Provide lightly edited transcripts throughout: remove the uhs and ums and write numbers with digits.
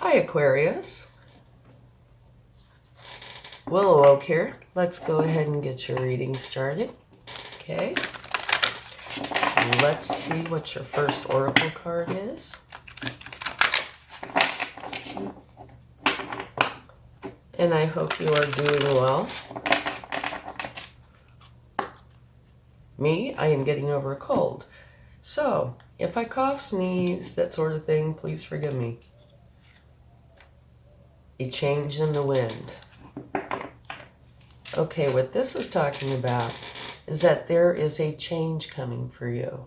Hi, Aquarius. WillowOAK here. Let's go ahead and get your reading started. Okay. Let's see what your first oracle card is. And I hope you are doing well. Me, I am getting over a cold. So, if I cough, sneeze, that sort of thing, please forgive me. A change in the wind. Okay, what this is talking about is that there is a change coming for you.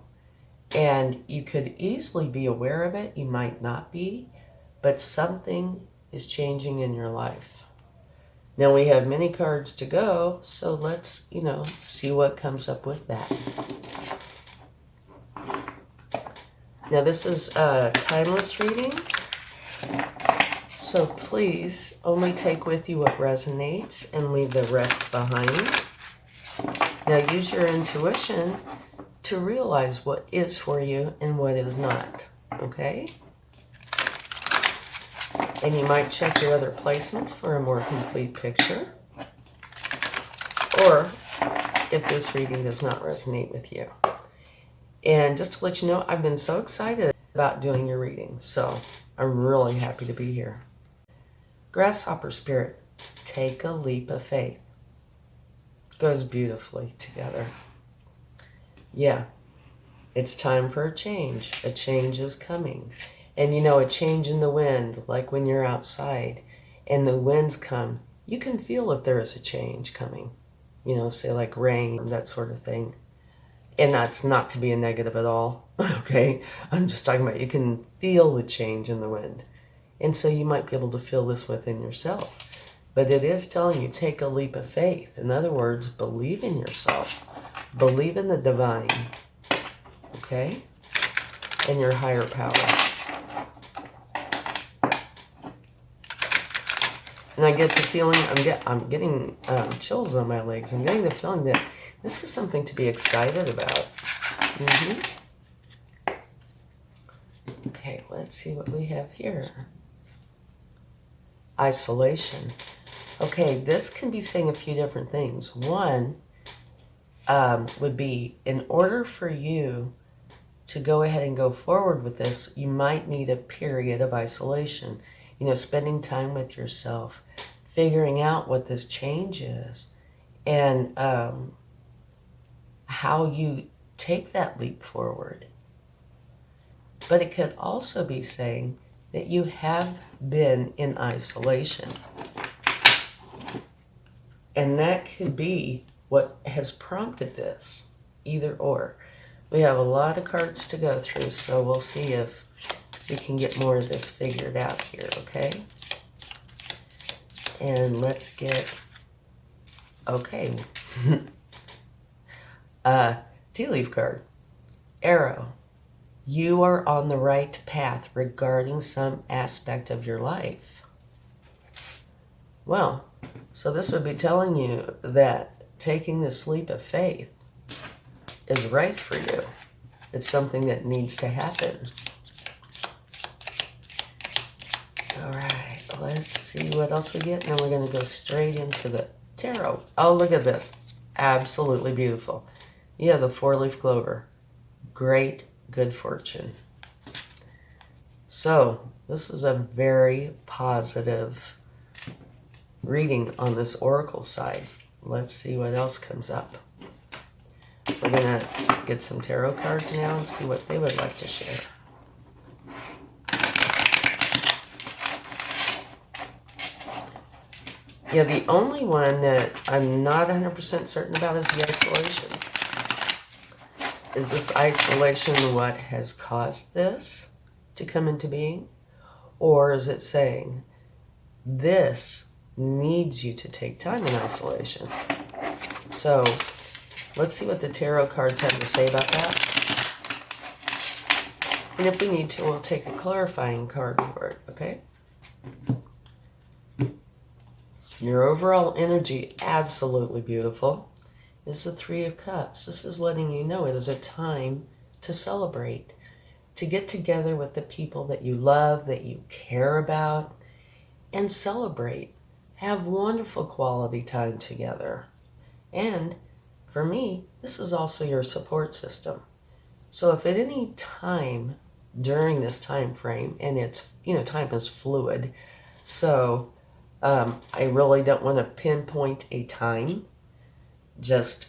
And you could easily be aware of it, you might not be, but something is changing in your life. Now we have many cards to go, so let's, see what comes up with that. Now this is a timeless reading. So please only take with you what resonates and leave the rest behind. Now use your intuition to realize what is for you and what is not, okay? And you might check your other placements for a more complete picture. Or if this reading does not resonate with you. And just to let you know, I've been so excited about doing your reading, so I'm really happy to be here. Grasshopper spirit, take a leap of faith. Goes beautifully together. Yeah, it's time for a change. A change is coming. And a change in the wind, like when you're outside and the winds come, you can feel if there is a change coming. Say like rain, that sort of thing. And that's not to be a negative at all, okay? I'm just talking about you can feel the change in the wind. And so you might be able to feel this within yourself. But it is telling you, take a leap of faith. In other words, believe in yourself. Believe in the divine, okay? And your higher power. And I get the feeling, I'm getting chills on my legs. I'm getting the feeling that this is something to be excited about. Okay, let's see what we have here. Isolation. Okay, this can be saying a few different things. One would be, in order for you to go ahead and go forward with this, you might need a period of isolation. Spending time with yourself, figuring out what this change is, and how you take that leap forward. But it could also be saying that you have been in isolation. And that could be what has prompted this, either or. We have a lot of cards to go through, so we'll see if we can get more of this figured out here, okay? And let's get, okay. Tea leaf card. Arrow. You are on the right path regarding some aspect of your life. Well, so this would be telling you that taking this leap of faith is right for you. It's something that needs to happen. All right, let's see what else we get. Now we're going to go straight into the tarot. Oh, look at this. Absolutely beautiful. Yeah, the four-leaf clover. Great good fortune. So, this is a very positive reading on this oracle side. Let's see what else comes up. We're going to get some tarot cards now and see what they would like to share. Yeah, the only one that I'm not 100% certain about is the isolation. Is this isolation what has caused this to come into being? Or is it saying this needs you to take time in isolation? So let's see what the tarot cards have to say about that. And if we need to, we'll take a clarifying card for it, okay? Your overall energy, absolutely beautiful, is the Three of Cups. This is letting you know it is a time to celebrate. to get together with the people that you love, that you care about, and celebrate. Have wonderful quality time together. And for me, this is also your support system. So if at any time during this time frame, and it's, time is fluid, so I really don't want to pinpoint a time, just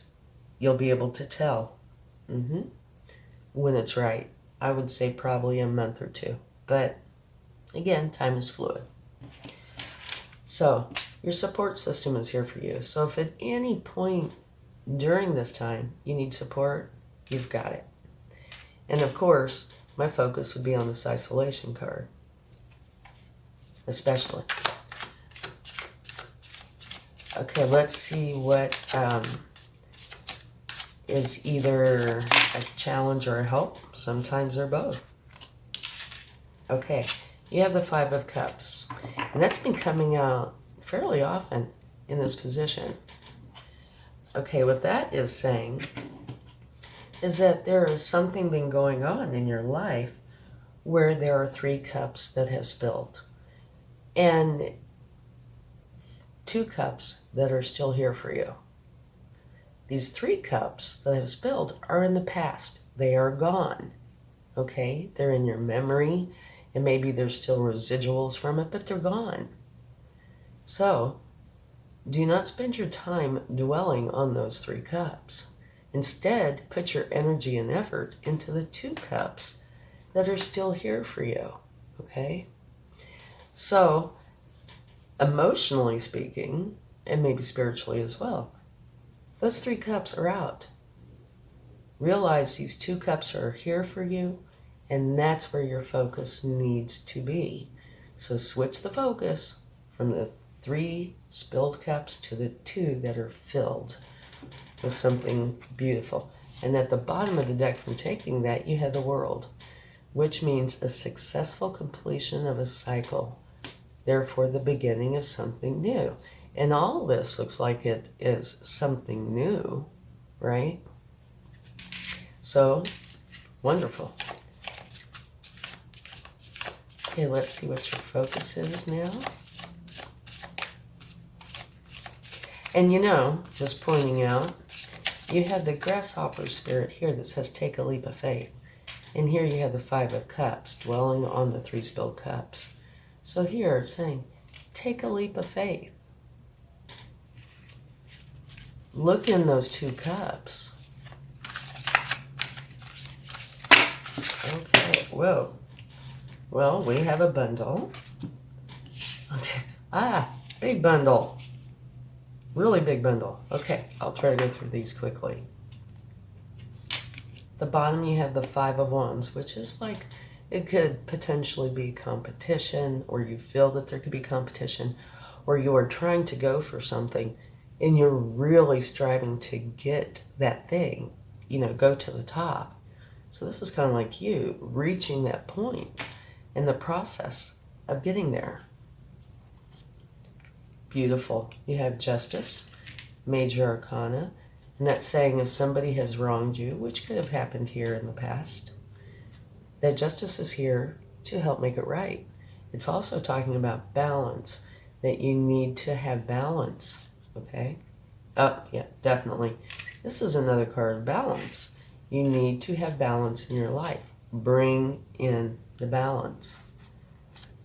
you'll be able to tell when it's right. I would say probably a month or two, but again, time is fluid. So your support system is here for you. So if at any point during this time you need support, you've got it. And of course, my focus would be on this isolation card, especially. Okay, let's see what is either a challenge or a help. Sometimes they're both. Okay, you have the Five of Cups, and that's been coming out fairly often in this position. Okay, what that is saying is that there is something been going on in your life where there are 3 cups that have spilled and 2 cups that are still here for you. These 3 cups that have spilled are in the past. They are gone. Okay, they're in your memory, and maybe there's still residuals from it, but they're gone. So do not spend your time dwelling on those 3 cups. Instead, put your energy and effort into the 2 cups that are still here for you, okay? So, emotionally speaking, and maybe spiritually as well, those 3 cups are out. Realize these 2 cups are here for you, and that's where your focus needs to be. So switch the focus from the 3 spilled cups to the 2 that are filled with something beautiful. And at the bottom of the deck from taking that, you have the World, which means a successful completion of a cycle, therefore the beginning of something new. And all this looks like it is something new, right? So, wonderful. Okay, let's see what your focus is now. And just pointing out, you have the grasshopper spirit here that says take a leap of faith. And here you have the Five of Cups dwelling on the 3 spilled cups. So here it's saying, take a leap of faith. Look in those 2 cups. Okay, whoa. Well, we have a bundle. Okay, big bundle. Really big bundle. Okay, I'll try to go through these quickly. The bottom you have the Five of Wands, which is like, it could potentially be competition, or you feel that there could be competition, or you are trying to go for something and you're really striving to get that thing, go to the top. So this is kind of like you reaching that point in the process of getting there. Beautiful. You have Justice, Major Arcana, and that's saying if somebody has wronged you, which could have happened here in the past, that Justice is here to help make it right. It's also talking about balance, that you need to have balance, okay? Oh, yeah, definitely. This is another card of balance. You need to have balance in your life. Bring in the balance.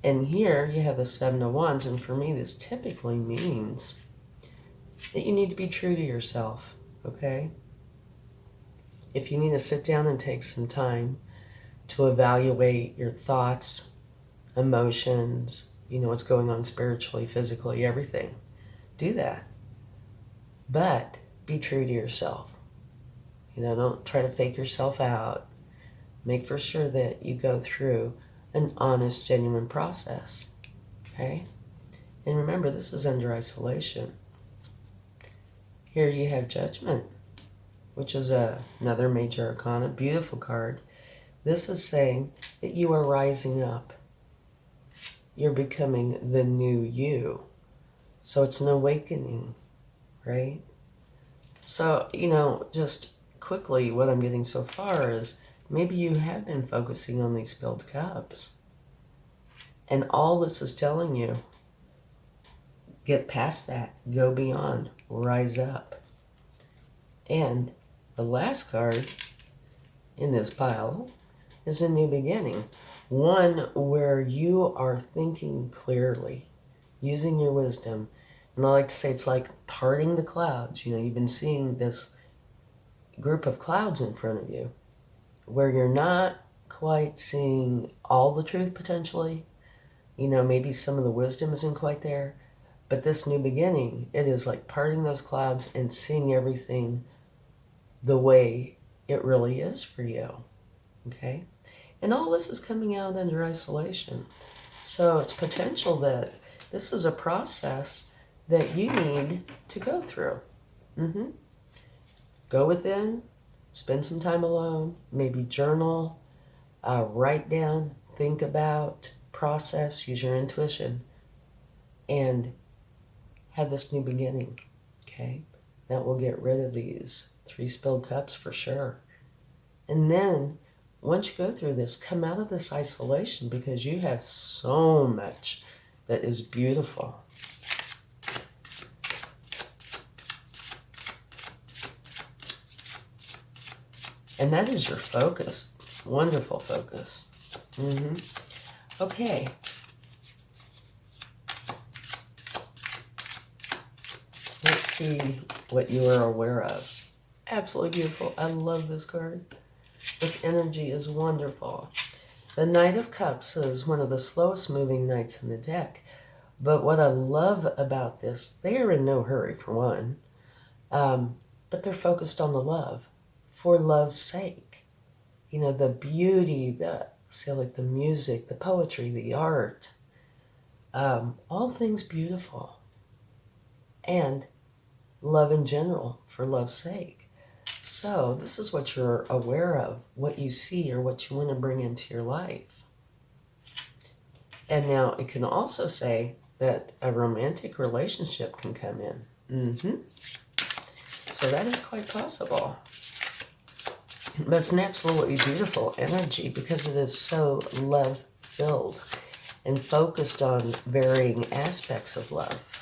And here you have the Seven of Wands, and for me this typically means that you need to be true to yourself, okay? If you need to sit down and take some time to evaluate your thoughts, emotions, what's going on spiritually, physically, everything, do that. But be true to yourself. Don't try to fake yourself out. Make for sure that you go through an honest, genuine process, okay? And remember, this is under isolation. Here you have Judgment, which is another Major Arcana, beautiful card. This is saying that you are rising up. You're becoming the new you. So it's an awakening, right? So, just quickly, what I'm getting so far is maybe you have been focusing on these spilled cups. And all this is telling you, get past that, go beyond, rise up. And the last card in this pile is a new beginning. One where you are thinking clearly, using your wisdom. And I like to say it's like parting the clouds. You know, you've been seeing this group of clouds in front of you where you're not quite seeing all the truth potentially. You know, maybe some of the wisdom isn't quite there. But this new beginning, it is like parting those clouds and seeing everything the way it really is for you. Okay? And all this is coming out under isolation. So it's potential that this is a process that you need to go through. Go within, spend some time alone, maybe journal, write down, think about, process, use your intuition, and have this new beginning, okay? That will get rid of these 3 spilled cups for sure. And then, once you go through this, come out of this isolation because you have so much that is beautiful. And that is your focus. Wonderful focus. Okay. Let's see what you are aware of. Absolutely beautiful. I love this card. This energy is wonderful. The Knight of Cups is one of the slowest moving knights in the deck. But what I love about this, they are in no hurry for one. But they're focused on the love. For love's sake. You know, the beauty, like the music, the poetry, the art. All things beautiful. And love in general, for love's sake. So this is what you're aware of, what you see or what you want to bring into your life. And now it can also say that a romantic relationship can come in. So that is quite possible. But it's an absolutely beautiful energy because it is so love-filled and focused on varying aspects of love.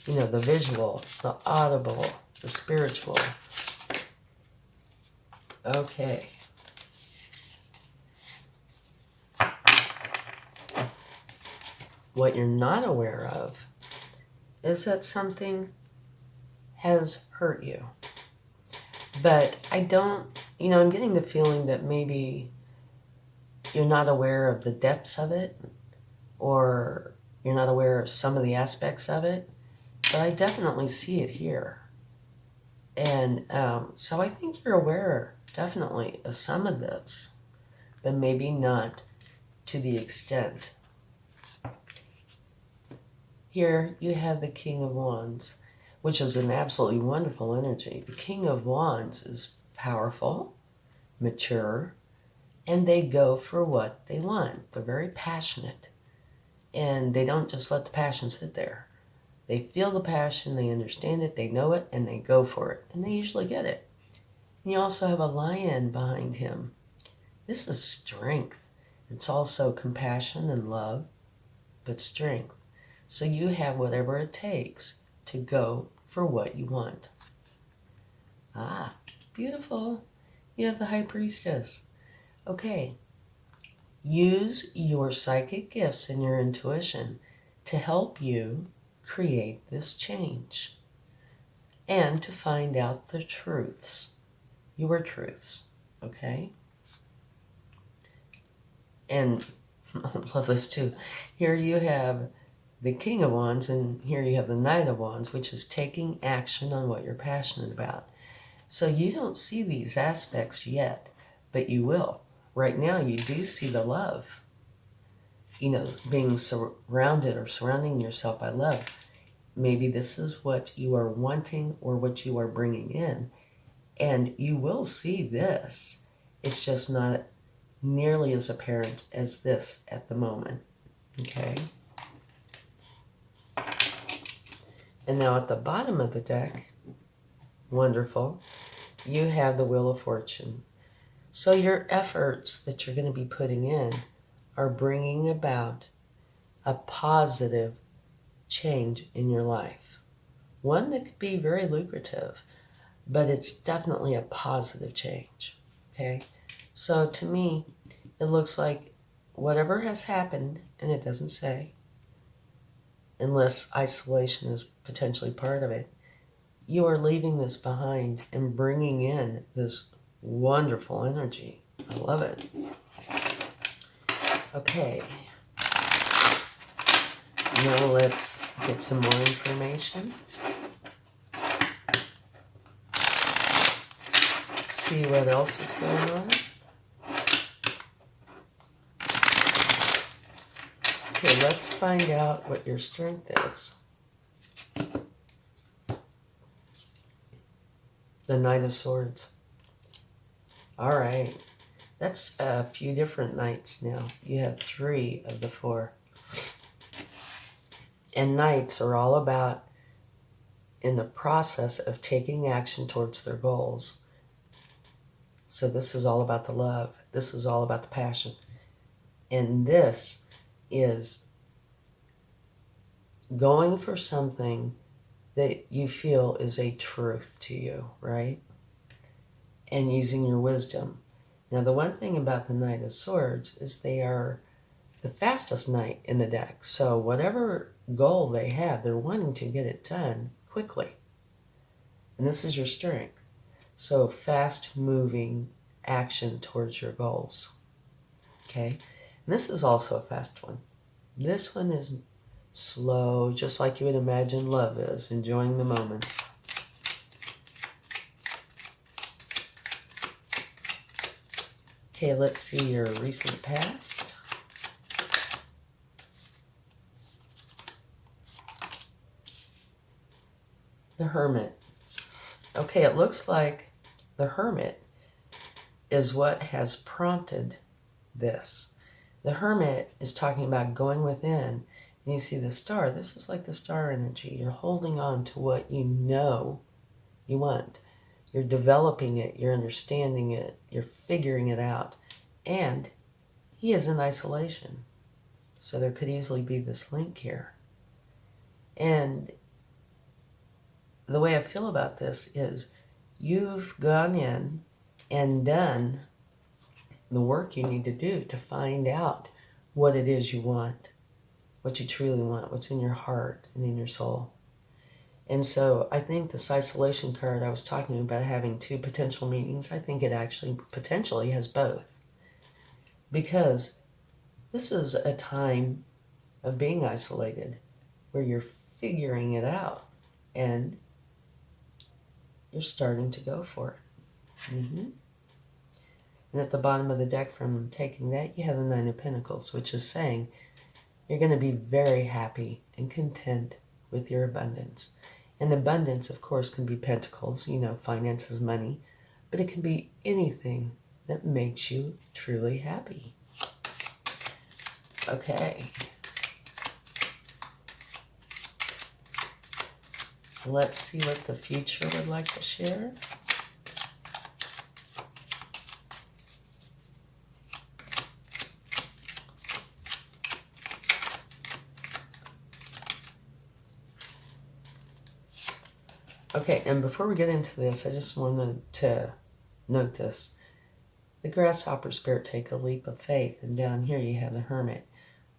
You know, the visual, the audible, the spiritual. Okay. What you're not aware of is that something has hurt you. But I don't, you know, I'm getting the feeling that maybe you're not aware of the depths of it, or you're not aware of some of the aspects of it, but I definitely see it here. And so I think you're aware, definitely, of some of this, but maybe not to the extent. Here you have the King of Wands, which is an absolutely wonderful energy. The King of Wands is powerful, mature, and they go for what they want. They're very passionate, and they don't just let the passion sit there. They feel the passion, they understand it, they know it, and they go for it, and they usually get it. And you also have a lion behind him. This is strength. It's also compassion and love, but strength. So you have whatever it takes to go for what you want. Ah, beautiful. You have the High Priestess. Okay. Use your psychic gifts and your intuition to help you create this change and to find out the truths, your truths, okay? And I love this too. Here you have the King of Wands, and here you have the Knight of Wands, which is taking action on what you're passionate about. So you don't see these aspects yet, but you will. Right now, you do see the love. You know, being surrounded or surrounding yourself by love. Maybe this is what you are wanting or what you are bringing in. And you will see this. It's just not nearly as apparent as this at the moment. Okay? And now at the bottom of the deck, wonderful, you have the Wheel of Fortune. So your efforts that you're going to be putting in are bringing about a positive change in your life. One that could be very lucrative, but it's definitely a positive change. Okay? So to me, it looks like whatever has happened, and it doesn't say, unless isolation is potentially part of it, you are leaving this behind and bringing in this wonderful energy. I love it. Okay. Now let's get some more information. See what else is going on. Okay, let's find out what your strength is. The Knight of Swords. All right. That's a few different knights now. You have 3 of the 4. And knights are all about in the process of taking action towards their goals. So this is all about the love. This is all about the passion. And this is going for something that you feel is a truth to you, right? And using your wisdom. Now, the one thing about the Knight of Swords is they are the fastest knight in the deck. So whatever goal they have, they're wanting to get it done quickly. And this is your strength. So fast-moving action towards your goals. Okay? And this is also a fast one. This one is slow, just like you would imagine love is, enjoying the moments. Okay, let's see your recent past. The Hermit. Okay, it looks like the Hermit is what has prompted this. The Hermit is talking about going within, and you see the star. This is like the star energy. You're holding on to what you know you want. You're developing it, you're understanding it, you're figuring it out. And he is in isolation. So there could easily be this link here. And the way I feel about this is you've gone in and done the work you need to do to find out what it is you want, what you truly want, what's in your heart and in your soul. And so I think this isolation card I was talking about having 2 potential meanings, I think it actually potentially has both. Because this is a time of being isolated where you're figuring it out and you're starting to go for it. And at the bottom of the deck from taking that, you have the 9 of Pentacles, which is saying you're going to be very happy and content with your abundance. And abundance, of course, can be pentacles, finances, money, but it can be anything that makes you truly happy. Okay. Let's see what the future would like to share. Okay, and before we get into this, I just wanted to note this. The grasshopper spirit, take a leap of faith, and down here you have the Hermit.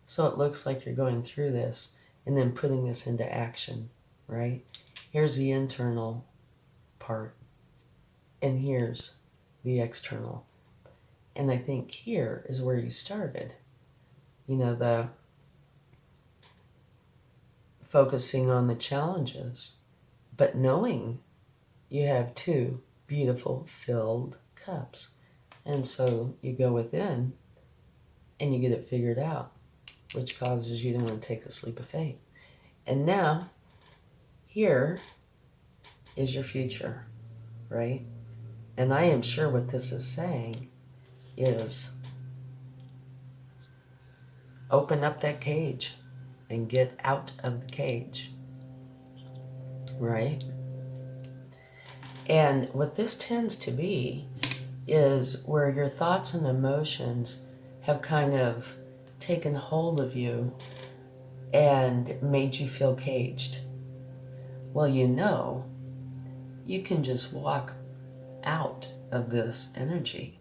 So it looks like you're going through this and then putting this into action, right? Here's the internal part, and here's the external. And I think here is where you started. The focusing on the challenges, but knowing you have 2 beautiful filled cups. And so you go within and you get it figured out, which causes you to want to take the leap of faith. And now, here is your future, right? And I am sure what this is saying is open up that cage and get out of the cage, right? And what this tends to be is where your thoughts and emotions have kind of taken hold of you and made you feel caged. Well, you can just walk out of this energy.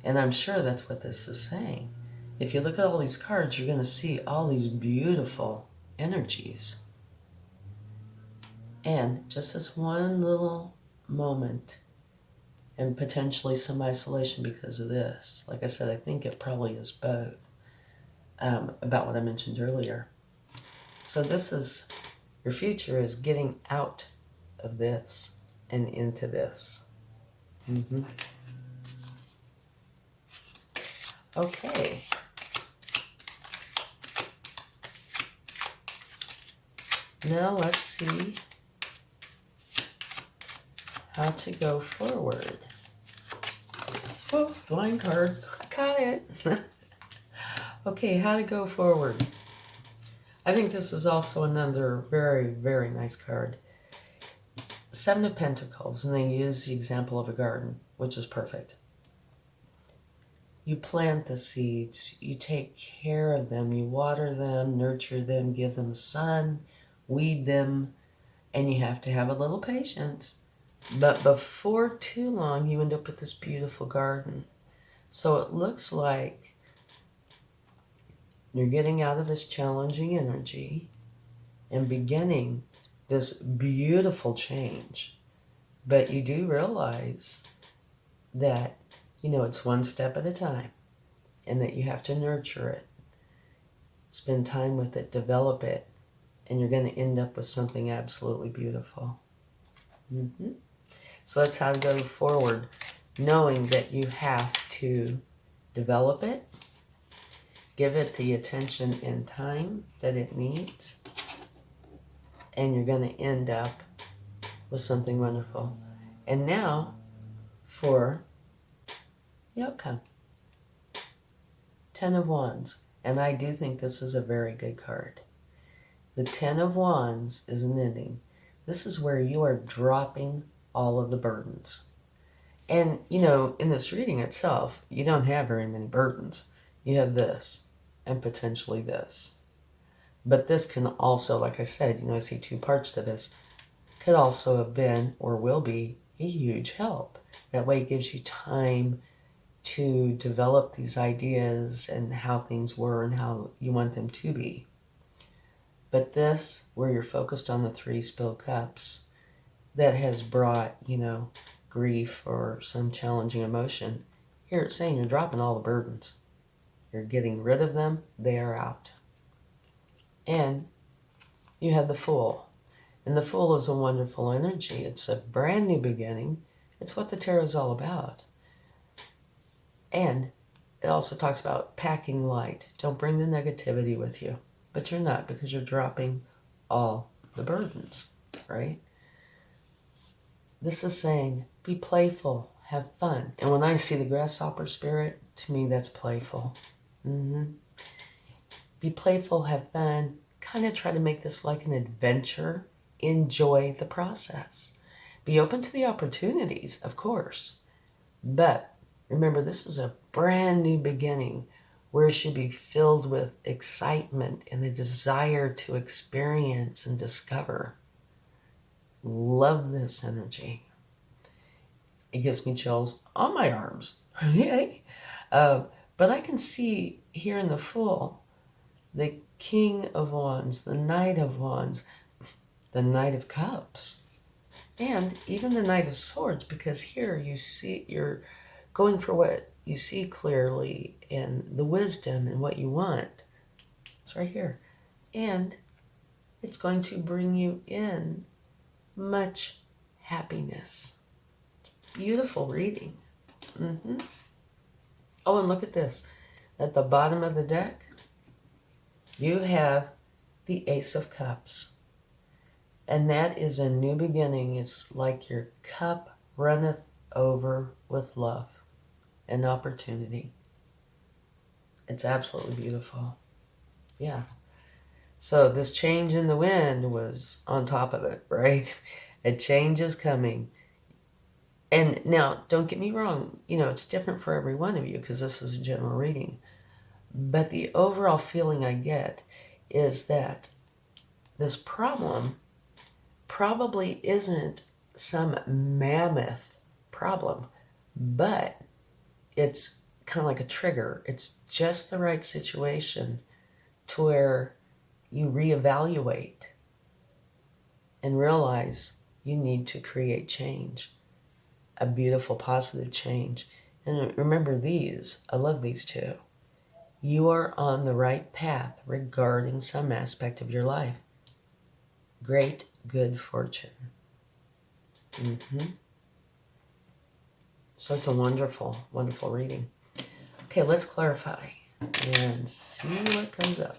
And I'm sure that's what this is saying. If you look at all these cards, you're going to see all these beautiful energies. And just this one little moment and potentially some isolation because of this. Like I said, I think it probably is both, about what I mentioned earlier. So this is, your future is getting out of this and into this. Okay. Now let's see how to go forward. Oh, flying card. I got it. Okay, how to go forward. I think this is also another very, very nice card. Seven of Pentacles, and they use the example of a garden, which is perfect. You plant the seeds, you take care of them, you water them, nurture them, give them sun, weed them, and you have to have a little patience. But before too long, you end up with this beautiful garden. So it looks like you're getting out of this challenging energy and beginning this beautiful change. But you do realize that, it's one step at a time and that you have to nurture it, spend time with it, develop it, and you're going to end up with something absolutely beautiful. So that's how to go forward, knowing that you have to develop it, give it the attention and time that it needs, and you're going to end up with something wonderful. And now for the outcome. 10 of Wands. And I do think this is a very good card. The 10 of Wands is an ending. This is where you are dropping all of the burdens. And, in this reading itself, you don't have very many burdens. You have this and potentially this. But this can also, like I said, I see two parts to this, could also have been or will be a huge help. That way it gives you time to develop these ideas and how things were and how you want them to be. But this, where you're focused on the 3 spilled cups, that has brought, grief or some challenging emotion. Here it's saying you're dropping all the burdens. You're getting rid of them. They are out. And you have the Fool. And the Fool is a wonderful energy. It's a brand new beginning. It's what the tarot is all about. And it also talks about packing light. Don't bring the negativity with you. But you're not, because you're dropping all the burdens, right? This is saying, be playful, have fun. And when I see the grasshopper spirit, to me that's playful. Be playful, have fun, kind of try to make this like an adventure. Enjoy the process. Be open to the opportunities, of course. But remember, this is a brand new beginning where it should be filled with excitement and the desire to experience and discover. Love this energy. It gives me chills on my arms. Yay. But I can see here in the Fool, the King of Wands, the Knight of Wands, the Knight of Cups, and even the Knight of Swords, because here you see you're going for what you see clearly and the wisdom and what you want. It's right here. And it's going to bring you in much happiness. Beautiful reading. Oh, and look at this. At the bottom of the deck, you have the Ace of Cups. And that is a new beginning. It's like your cup runneth over with love and opportunity. It's absolutely beautiful. Yeah. So this change in the wind was on top of it, right? A change is coming. And now, don't get me wrong, it's different for every one of you because this is a general reading. But the overall feeling I get is that this problem probably isn't some mammoth problem, but it's kind of like a trigger. It's just the right situation to where you reevaluate and realize you need to create change, a beautiful, positive change. And remember these, I love these two. You are on the right path regarding some aspect of your life. Great good fortune. So it's a wonderful, wonderful reading. Okay, let's clarify and see what comes up.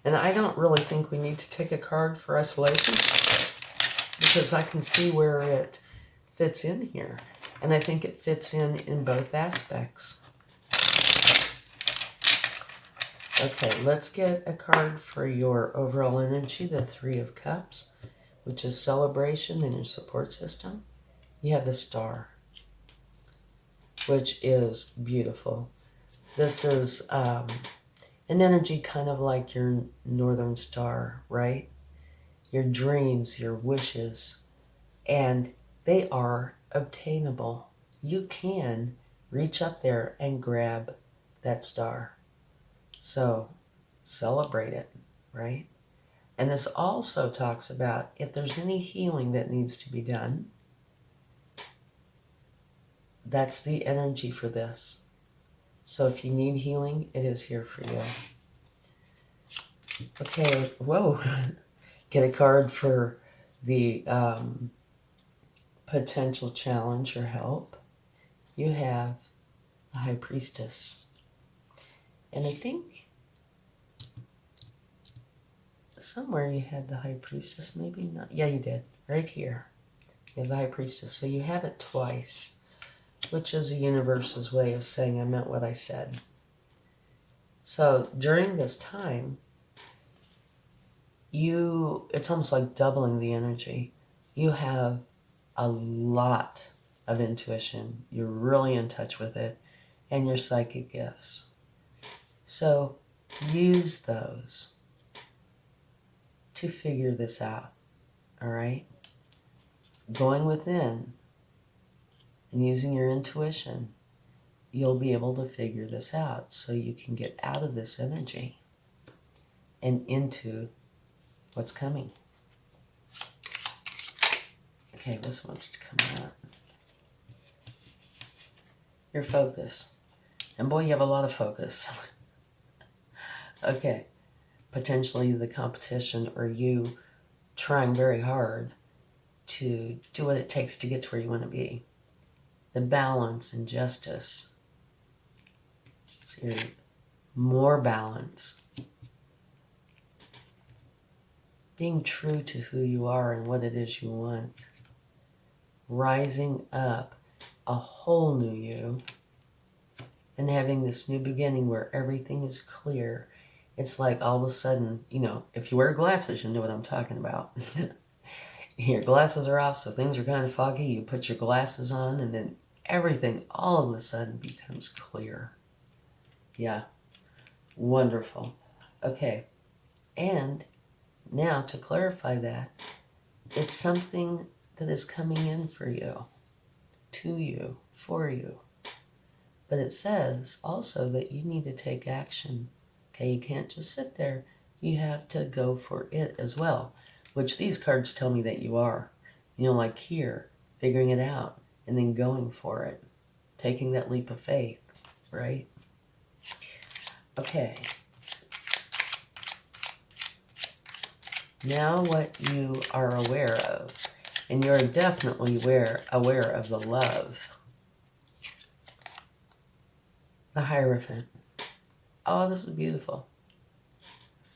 And I don't really think we need to take a card for isolation because I can see where it fits in here. And I think it fits in both aspects. Okay, let's get a card for your overall energy, the Three of Cups, which is celebration in your support system. You have the Star, which is beautiful. This is an energy kind of like your northern star, right? Your dreams, your wishes, and they are obtainable. You can reach up there and grab that star. So celebrate it, right? And this also talks about if there's any healing that needs to be done, that's the energy for this. So if you need healing, it is here for you. Okay, whoa. Get a card for the potential challenge or help. You have the High Priestess. And I think somewhere you had the High Priestess, maybe not. Yeah, you did. Right here. You have the High Priestess. So you have it twice, which is the universe's way of saying I meant what I said. So during this time, it's almost like doubling the energy. You have a lot of intuition. You're really in touch with it, and your psychic gifts. So use those to figure this out, all right? Going within and using your intuition, you'll be able to figure this out so you can get out of this energy and into what's coming. Okay, this one's coming up. Your focus. And boy, you have a lot of focus. Okay, potentially the competition or you trying very hard to do what it takes to get to where you want to be. The balance and justice. So you're more balance. Being true to who you are and what it is you want. Rising up a whole new you and having this new beginning where everything is clear. It's like all of a sudden, if you wear glasses, you'll know what I'm talking about. Your glasses are off, so things are kind of foggy. You put your glasses on, and then everything all of a sudden becomes clear. Yeah, wonderful. Okay, and now to clarify that, it's something that is coming in for you, to you, for you. But it says also that you need to take action. Okay, you can't just sit there. You have to go for it as well, which these cards tell me that you are. Like here, figuring it out and then going for it, taking that leap of faith, right? Okay. Now what you are aware of, and you're definitely aware of the love. The Hierophant. Oh, this is beautiful.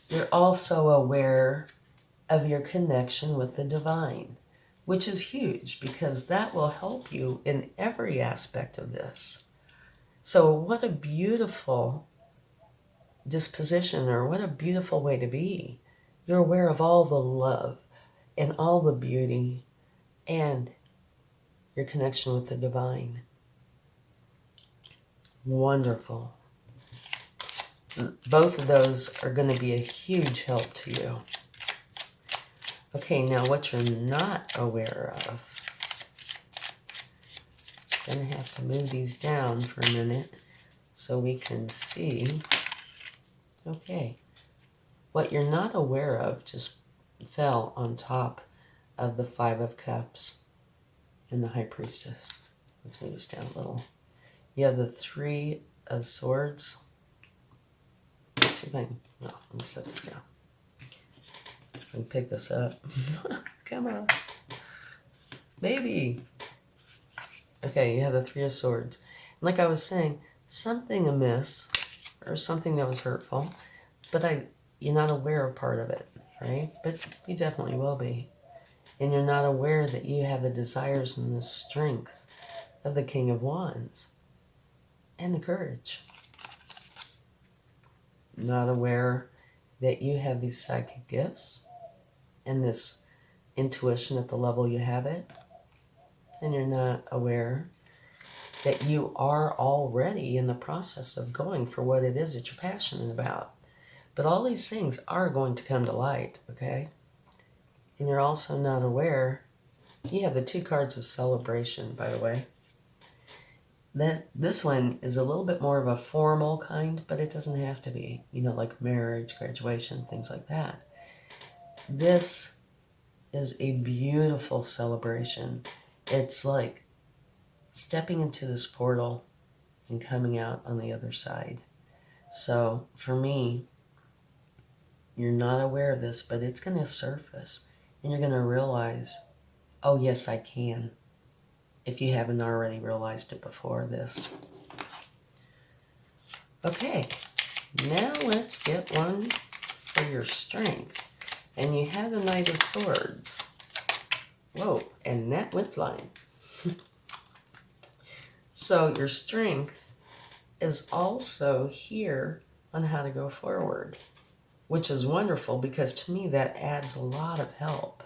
You're also aware of your connection with the divine, which is huge because that will help you in every aspect of this. So what a beautiful disposition, or what a beautiful way to be. You're aware of all the love. and all the beauty and your connection with the divine. Wonderful. Both of those are going to be a huge help to you. Okay, now what you're not aware of. I'm going to have to move these down for a minute so we can see. Okay. What you're not aware of just fell on top of the Five of Cups and the High Priestess. Let's move this down a little. You have the Three of Swords. What's your thing? No, let me set this down. Let me pick this up. Come on. Baby. Okay, you have the Three of Swords. And like I was saying, something amiss or something that was hurtful, but you're not aware of part of it, right? But you definitely will be. And you're not aware that you have the desires and the strength of the King of Wands and the courage. Not aware that you have these psychic gifts and this intuition at the level you have it. And you're not aware that you are already in the process of going for what it is that you're passionate about. But all these things are going to come to light, okay? And you're also not aware, you have the two cards of celebration, by the way. This one is a little bit more of a formal kind, but it doesn't have to be. You know, like marriage, graduation, things like that. This is a beautiful celebration. It's like stepping into this portal and coming out on the other side. So for me, you're not aware of this, but it's going to surface. And you're going to realize, oh, yes, I can. If you haven't already realized it before this. Okay, now let's get one for your strength. And you have the Knight of Swords. Whoa, and that went flying. So your strength is also here on how to go forward, which is wonderful because to me that adds a lot of help.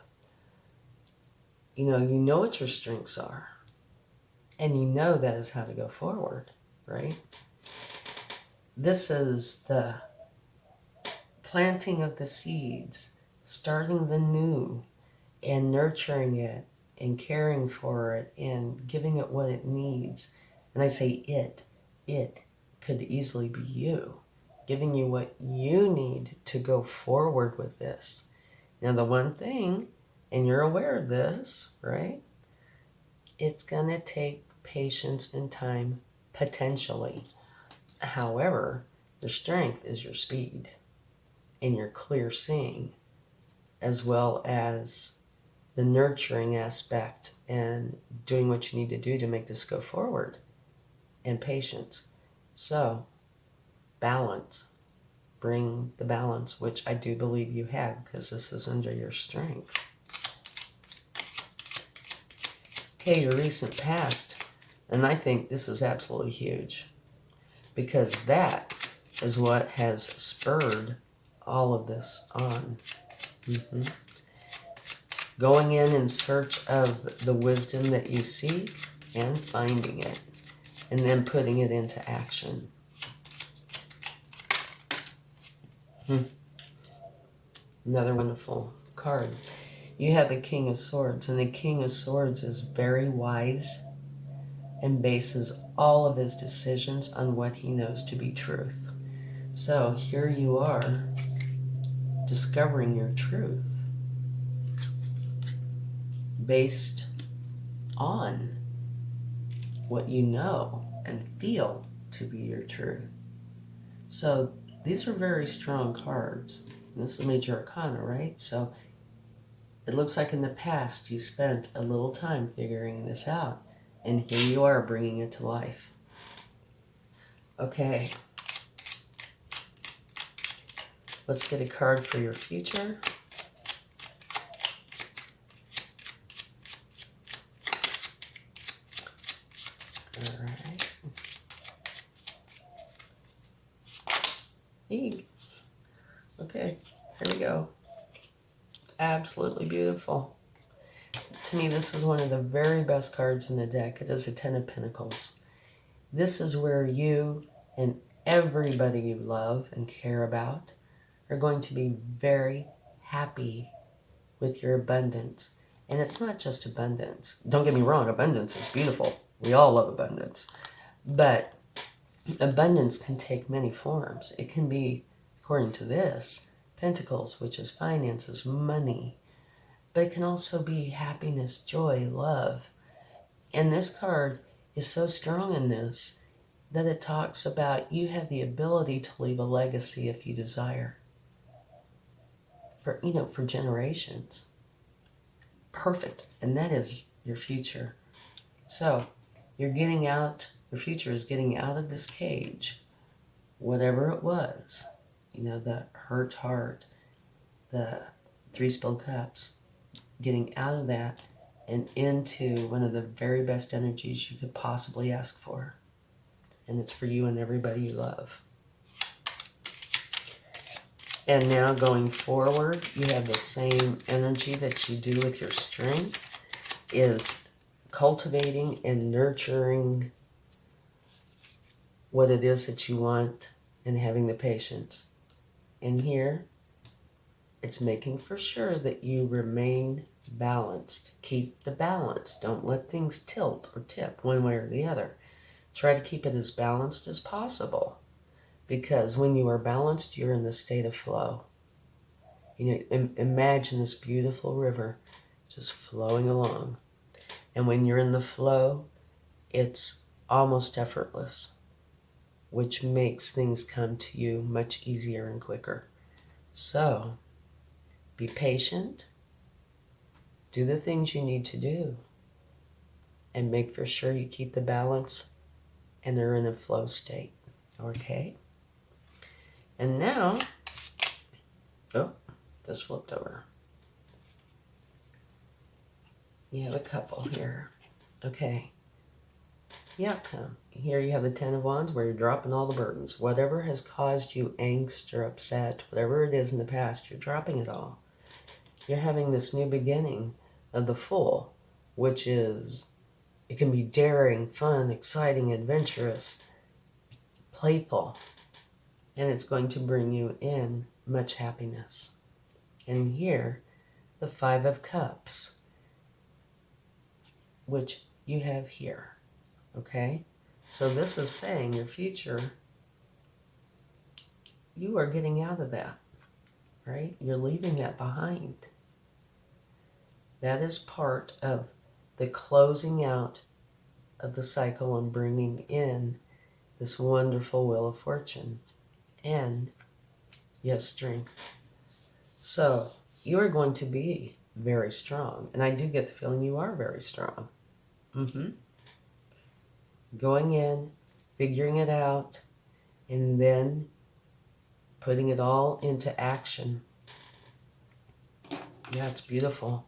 You know what your strengths are, and you know that is how to go forward, right? This is the planting of the seeds, starting the new, and nurturing it, and caring for it, and giving it what it needs. And I say it could easily be you, giving you what you need to go forward with this. Now the one thing, and you're aware of this, right? It's gonna take patience and time, potentially. However, your strength is your speed and your clear seeing, as well as the nurturing aspect and doing what you need to do to make this go forward, and patience. So, balance. Bring the balance, which I do believe you have, because this is under your strength. Okay, your recent past, and I think this is absolutely huge, because that is what has spurred all of this on. Going in search of the wisdom that you seek and finding it, and then putting it into action. Another wonderful card. You have the King of Swords, and the King of Swords is very wise and bases all of his decisions on what he knows to be truth. So here you are, discovering your truth based on what you know and feel to be your truth. So these are very strong cards. This is a major arcana, right? So it looks like in the past you spent a little time figuring this out, and here you are bringing it to life. Okay. Let's get a card for your future. All right. Eek. Okay, here we go. absolutely beautiful. To me, this is one of the very best cards in the deck. It is a Ten of Pentacles. This is where you and everybody you love and care about are going to be very happy with your abundance. And it's not just abundance. Don't get me wrong, abundance is beautiful. We all love abundance. But abundance can take many forms. It can be, according to this, Pentacles, which is finances, money. But it can also be happiness, joy, love. And this card is so strong in this that it talks about you have the ability to leave a legacy if you desire. For generations. Perfect. And that is your future. So you're getting out, your future is getting out of this cage, whatever it was, the hurt heart, the 3 spilled cups, getting out of that and into one of the very best energies you could possibly ask for. And it's for you and everybody you love. And now going forward, you have the same energy that you do with your strength, is cultivating and nurturing what it is that you want and having the patience. And here, it's making for sure that you remain balanced. Keep the balance. Don't let things tilt or tip one way or the other. Try to keep it as balanced as possible. Because when you are balanced, you're in the state of flow. Imagine this beautiful river just flowing along. And when you're in the flow, it's almost effortless, which makes things come to you much easier and quicker. So, be patient. Do the things you need to do. And make for sure you keep the balance and they're in a flow state. Okay? And now, this flipped over. You have a couple here. Okay. The outcome. Here you have the Ten of Wands where you're dropping all the burdens. Whatever has caused you angst or upset, whatever it is in the past, you're dropping it all. You're having this new beginning of the Fool, which is, it can be daring, fun, exciting, adventurous, playful. And it's going to bring you in much happiness. And here, the Five of Cups, which you have here, okay? So this is saying your future, you are getting out of that, right? You're leaving that behind. That is part of the closing out of the cycle and bringing in this wonderful Wheel of Fortune. And you have strength. So you are going to be very strong. And I do get the feeling you are very strong. Going in, figuring it out, and then putting it all into action. Yeah, it's beautiful.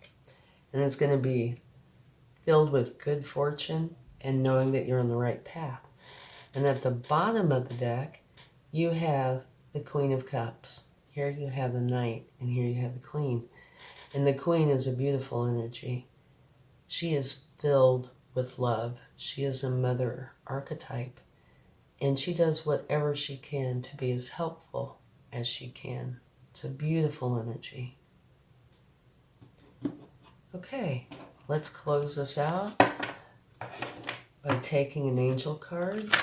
And it's going to be filled with good fortune and knowing that you're on the right path. And at the bottom of the deck, you have the Queen of Cups. Here you have the Knight, and here you have the Queen. And the Queen is a beautiful energy. She is filled with love. She is a mother archetype. And she does whatever she can to be as helpful as she can. It's a beautiful energy. Okay, let's close this out by taking an angel card,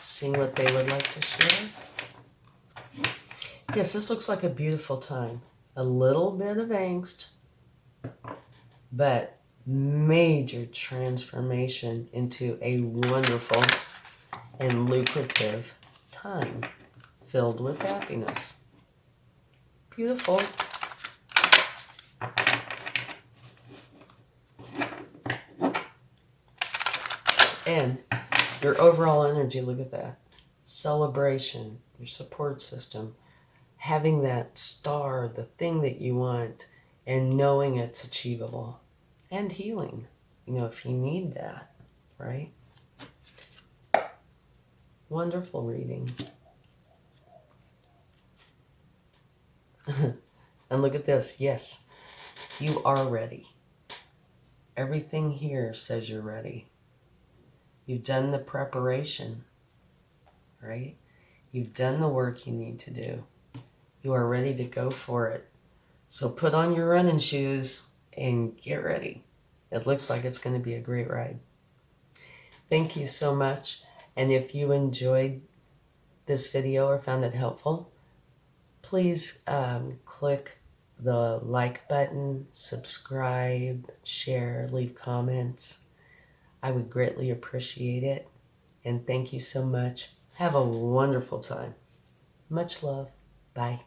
seeing what they would like to share. Yes, this looks like a beautiful time. A little bit of angst, but major transformation into a wonderful and lucrative time filled with happiness. Beautiful. And your overall energy, look at that. Celebration, your support system, having that star, the thing that you want, and knowing it's achievable. And healing, if you need that, right? Wonderful reading. And look at this, yes. You are ready. Everything here says you're ready. You've done the preparation, right? You've done the work you need to do. You are ready to go for it. So put on your running shoes and get ready. It looks like it's going to be a great ride. Thank you so much. And if you enjoyed this video or found it helpful, please click the like button, subscribe, share, leave comments. I would greatly appreciate it. And thank you so much. Have a wonderful time. Much love. Bye.